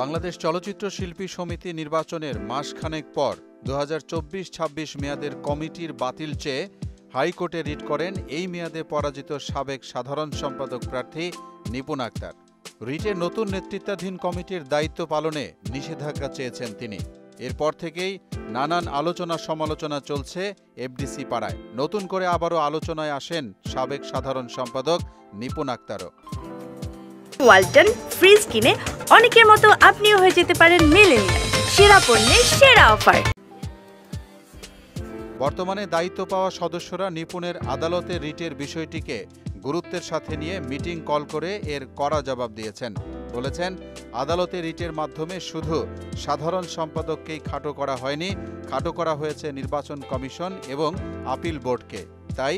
বাংলাদেশ চলচ্চিত্র শিল্পী সমিতি নির্বাচনের মাসখানেক পর 2024-26 মেয়াদের কমিটির বাতিল চেয়ে হাইকোর্টে রিট করেন এই মেয়াদে পরাজিত সাবেক সাধারণ সম্পাদক প্রার্থী নিপুণ আক্তার। রিটে নতুন নেতৃত্বাধীন কমিটির দায়িত্ব পালনে নিষেধাজ্ঞা চেয়েছেন তিনি। এরপর থেকেই নানান আলোচনা সমালোচনা চলছে এফডিসি পাড়ায়। নতুন করে আবারও আলোচনায় আসেন সাবেক সাধারণ সম্পাদক নিপুণ আক্তারও। ওয়ালটন ফ্রিজ কিনে অনেকের মতো আপনিও হয়ে যেতে পারেন মিলেনিয়াল। সেরা পণ্যের সেরা অফার। বর্তমানে দায়িত্ব পাওয়া সদস্যরা নিপুণের আদালতে রিটের বিষয়টিকে গুরুত্বের সাথে নিয়ে মিটিং কল করে এর কড়া জবাব দিয়েছেন। বলেছেন, আদালতে রিটের মাধ্যমে শুধু সাধারণ সম্পাদককেই খাটো করা হয়নি, খাটো করা হয়েছে নির্বাচন কমিশন এবং আপিল বোর্ডকে। তাই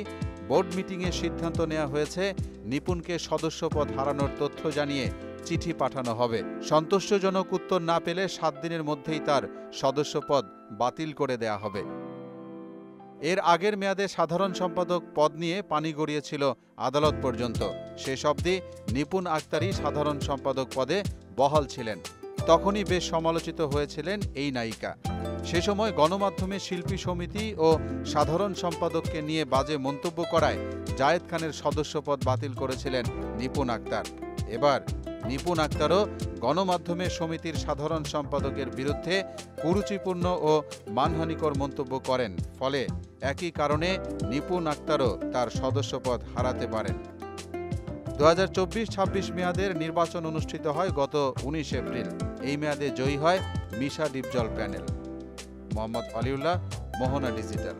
বোর্ড মিটিংয়ে সিদ্ধান্ত নেওয়া হয়েছে নিপুণকে সদস্যপদ হারানোর তথ্য জানিয়ে চিঠি পাঠানো হবে। সন্তুষ্টজনক উত্তর না পেলে 7 দিনের মধ্যেই তার সদস্যপদ বাতিল করে দেয়া হবে। এর আগের মেয়াদে সাধারণ সম্পাদক পদ নিয়ে পানি গড়িয়েছিল আদালত পর্যন্ত। শেষ অবধি নিপুণ আক্তারই সাধারণ সম্পাদক পদে বহাল ছিলেন। তখনই বেশ সমালোচিত হয়েছিলেন এই নায়িকা। সে সময় গণমাধ্যমে শিল্পী সমিতি ও সাধারণ সম্পাদককে নিয়ে বাজে মন্তব্য করায় জায়েদ খানের সদস্যপদ বাতিল করেছিলেন নিপুণ আক্তার। এবার নিপুণ আক্তারও গণমাধ্যমে সমিতির সাধারণ সম্পাদকের বিরুদ্ধে কুরুচিপূর্ণ ও মানহানিকর মন্তব্য করেন। ফলে একই কারণে নিপুণ আক্তারও তার সদস্যপদ হারাতে পারেন। 2024-26 মেয়াদের নির্বাচন অনুষ্ঠিত হয় গত 19 এপ্রিল। এই মেয়াদে জয়ী হয় মিশা ডিপজল প্যানেল। মোহাম্মদ আলিউল্লাহ, মোহনা ডিজিটাল।